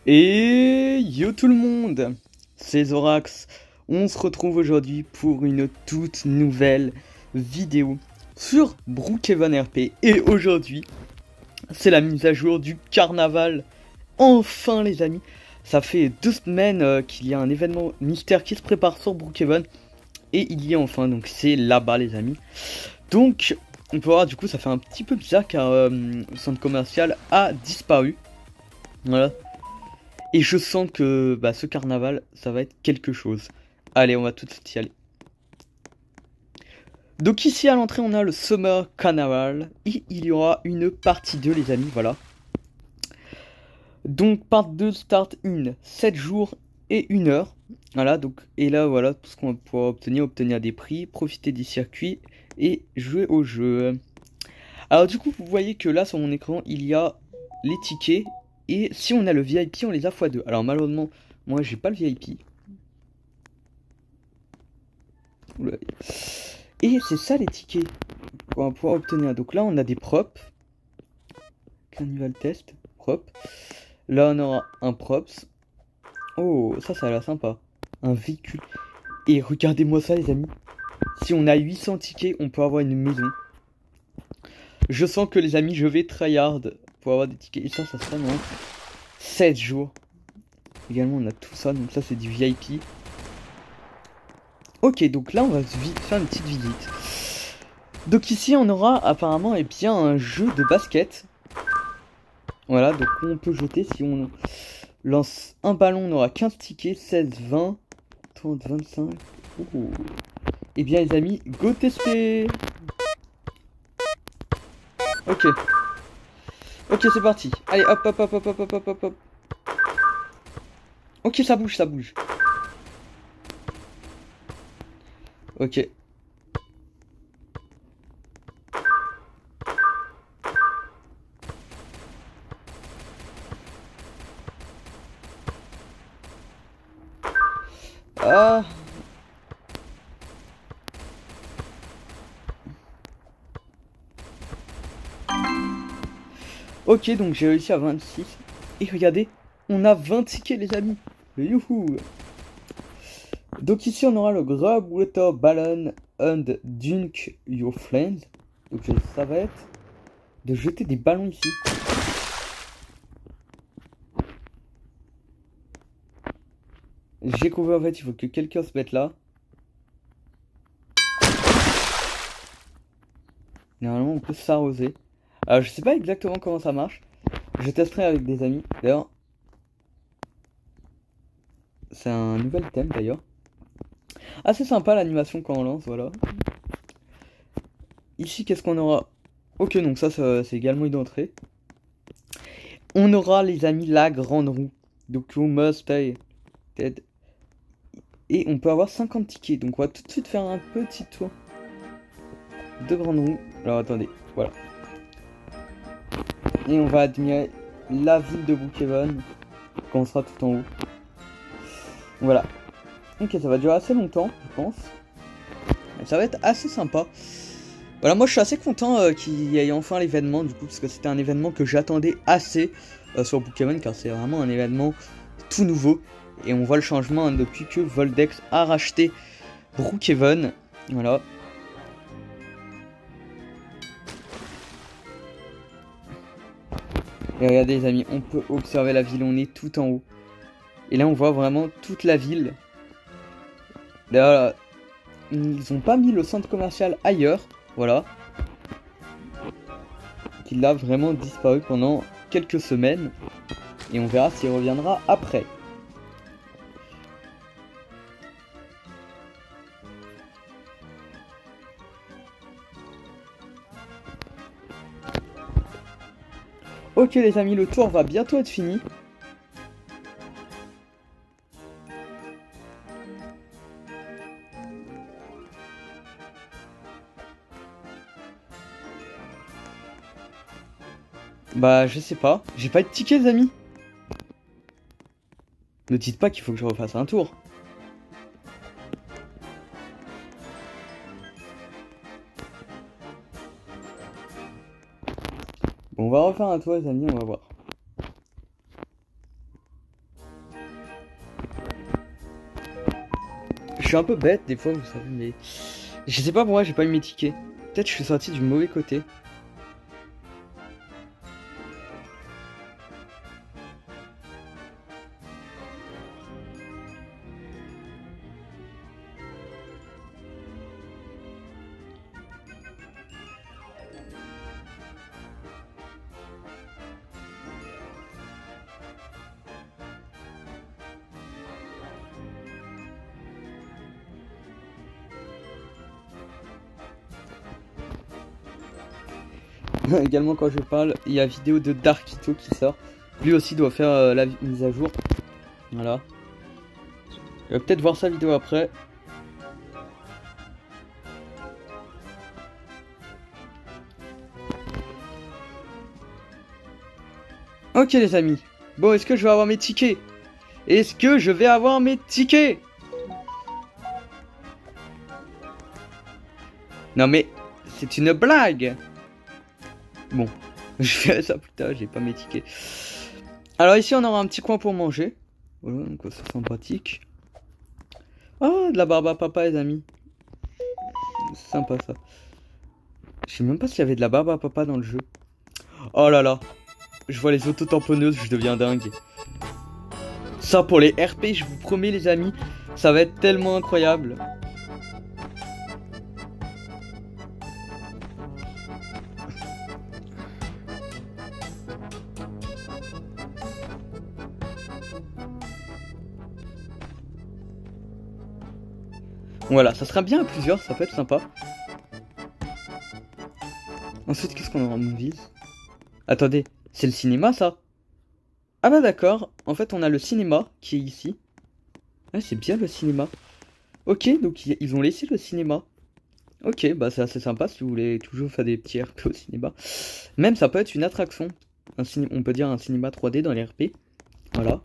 Et yo tout le monde, c'est Zorax. On se retrouve aujourd'hui pour une toute nouvelle vidéo sur Brookhaven RP. Et aujourd'hui, c'est la mise à jour du carnaval. Enfin les amis, ça fait 2 semaines qu'il y a un événement mystère qui se prépare sur Brookhaven. Et il y est enfin, donc c'est là-bas les amis. Donc, on peut voir du coup ça fait un petit peu bizarre car le centre commercial a disparu. Voilà. Et je sens que ce carnaval, ça va être quelque chose. Allez, on va tout de suite y aller. Donc ici à l'entrée, on a le Summer Carnaval. Et il y aura une partie 2, les amis, voilà. Donc part 2 start in 7 jours et 1 heure. Voilà, donc, et là, voilà, tout ce qu'on va pouvoir obtenir des prix, profiter des circuits et jouer au jeu. Alors du coup, vous voyez que là, sur mon écran, il y a les tickets. Et si on a le VIP, on les a x2. Alors malheureusement, moi j'ai pas le VIP. Oula. Et c'est ça les tickets qu'on va pouvoir obtenir. Donc là on a des props. Carnival test, prop. Là on aura un props. Oh, ça a l'air sympa. Un véhicule. Et regardez-moi ça les amis. Si on a 800 tickets, on peut avoir une maison. Je sens que les amis, je vais tryhard pour avoir des tickets. Et ça sera dans 7 jours. Également on a tout ça, donc ça c'est du VIP. Ok, donc là on va faire une petite visite. Donc ici on aura apparemment bien un jeu de basket. Voilà, donc on peut jeter si on lance un ballon, on aura 15 tickets, 16, 20, 30, 25. Oh. Et bien les amis, go tester. Ok. Ok, c'est parti. Allez, hop, hop, hop, hop, hop, hop, hop, hop, hop. Ok, ça bouge, ça bouge. Ok. Ah. Ok, donc j'ai réussi à 26. Et regardez, on a 20 tickets les amis. Youhou. Donc ici on aura le Grab Water Balloon and Dunk Your Friends. Donc ça va être de jeter des ballons ici. J'ai compris en fait, il faut que quelqu'un se mette là. Normalement on peut s'arroser. Alors je sais pas exactement comment ça marche. Je testerai avec des amis. D'ailleurs, c'est un nouvel thème d'ailleurs. Assez sympa l'animation quand on lance, voilà. Ici qu'est-ce qu'on aura? Ok, donc ça c'est également une entrée. On aura les amis la grande roue. Donc you must pay. Et on peut avoir 50 tickets. Donc on va tout de suite faire un petit tour de grande roue. Alors attendez, voilà. Et on va admirer la ville de Brookhaven quand on sera tout en haut. Voilà. Ok, ça va durer assez longtemps, je pense. Et ça va être assez sympa. Voilà, moi je suis assez content qu'il y ait enfin l'événement du coup, parce que c'était un événement que j'attendais assez sur Brookhaven, car c'est vraiment un événement tout nouveau. Et on voit le changement depuis que Voldex a racheté Brookhaven. Voilà. Et regardez les amis, on peut observer la ville, on est tout en haut. Et là on voit vraiment toute la ville. Là, ils ont pas mis le centre commercial ailleurs, voilà. Il a vraiment disparu pendant quelques semaines. Et on verra s'il reviendra après. Ok les amis, le tour va bientôt être fini. Bah je sais pas, j'ai pas de ticket les amis. Ne dites pas qu'il faut que je refasse un tour. Bon, on va refaire un tour les amis, on va voir. suis un peu bête des fois, vous savez, mais je sais pas pourquoi j'ai pas eu mes tickets. Peut-être que je suis sorti du mauvais côté. Également quand je parle, il y a vidéo de Darkito qui sort. Lui aussi doit faire la mise à jour. Voilà. Je vais peut-être voir sa vidéo après. Ok les amis. Bon, est-ce que je vais avoir mes tickets? Est-ce que je vais avoir mes tickets? Non mais, c'est une blague. Bon, je ferai ça plus tard, j'ai pas mes tickets. Alors ici on aura un petit coin pour manger. Voilà, donc c'est sympathique. Oh, de la barbe à papa les amis. C'est sympa ça. Je sais même pas s'il y avait de la barbe à papa dans le jeu. Oh là là. Je vois les auto-tamponneuses, je deviens dingue. Ça pour les RP, je vous promets les amis, ça va être tellement incroyable. Voilà, ça sera bien à plusieurs, ça peut être sympa. Ensuite, qu'est-ce qu'on aura en movies? Attendez, c'est le cinéma ça? Ah bah d'accord, en fait on a le cinéma qui est ici. Ah c'est bien le cinéma. Ok, donc ils ont laissé le cinéma. Ok, bah c'est assez sympa si vous voulez toujours faire des petits RP au cinéma. Même ça peut être une attraction. On peut dire un cinéma 3D dans les RP. Voilà.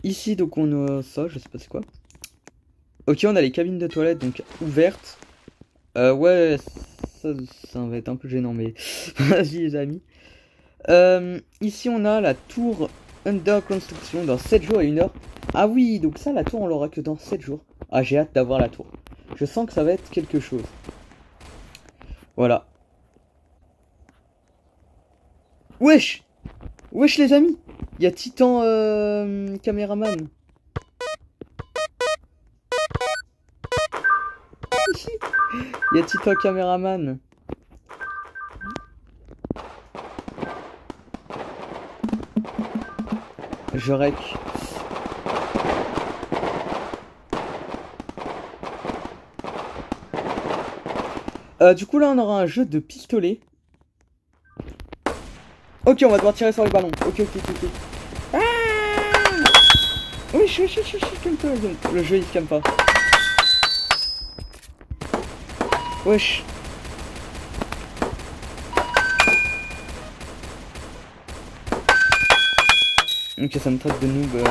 Ici donc on a ça, je sais pas c'est quoi. Ok, on a les cabines de toilettes donc ouvertes. Ouais, ça va être un peu gênant mais vas-y les amis. Ici on a la tour under construction dans 7 jours et 1 heure. Ah oui, donc ça la tour on l'aura que dans 7 jours. Ah j'ai hâte d'avoir la tour. Je sens que ça va être quelque chose. Voilà. Wesh! Wesh les amis! Il y a Titan caméraman. Il y a Titan caméraman. Je rec. Du coup là on aura un jeu de pistolet. Ok, on va devoir tirer sur les ballons. Ok. Ah oui, calme-toi. Le jeu il se calme pas. Wesh. Ok, ça me traite de noob.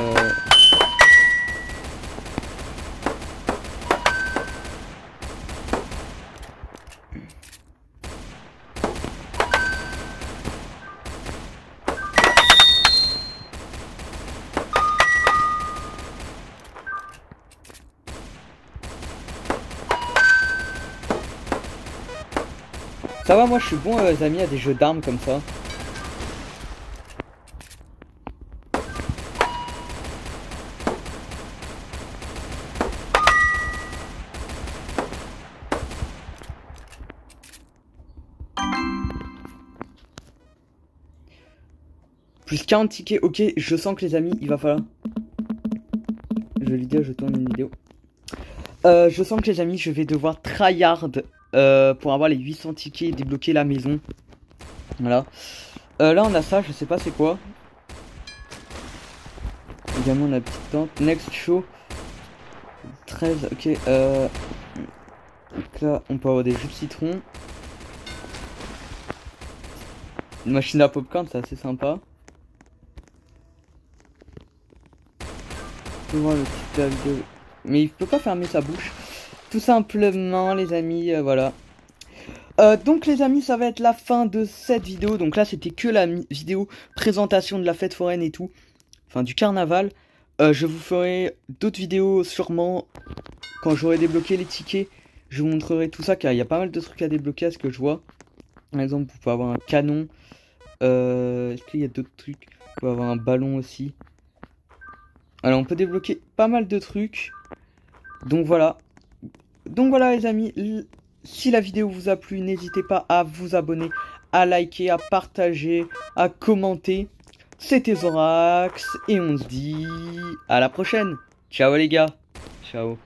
Ça va, moi je suis bon les amis à des jeux d'armes comme ça. Plus 40 tickets, ok, je sens que les amis, il va falloir... Je vais lui dire, je tourne une vidéo. Je sens que les amis, je vais devoir tryhard pour avoir les 800 tickets et débloquer la maison. Voilà. Là on a ça, je sais pas c'est quoi. Également la petite tente. Next show. 13, ok. Donc là on peut avoir des jus de citron. Une machine à popcorn, c'est assez sympa. Je peux voir le petit la vidéo. Mais il peut pas fermer sa bouche. Tout simplement les amis, voilà. Donc les amis, ça va être la fin de cette vidéo. Donc là c'était que la vidéo présentation de la fête foraine et tout. Enfin du carnaval. Je vous ferai d'autres vidéos sûrement quand j'aurai débloqué les tickets. Je vous montrerai tout ça car il y a pas mal de trucs à débloquer à ce que je vois. Par exemple, vous pouvez avoir un canon. Est-ce qu'il y a d'autres trucs? Vous pouvez avoir un ballon aussi. Alors on peut débloquer pas mal de trucs. Donc voilà. Donc voilà les amis. Si la vidéo vous a plu, n'hésitez pas à vous abonner, à liker, à partager, à commenter. C'était Zorax et on se dit à la prochaine. Ciao les gars. Ciao.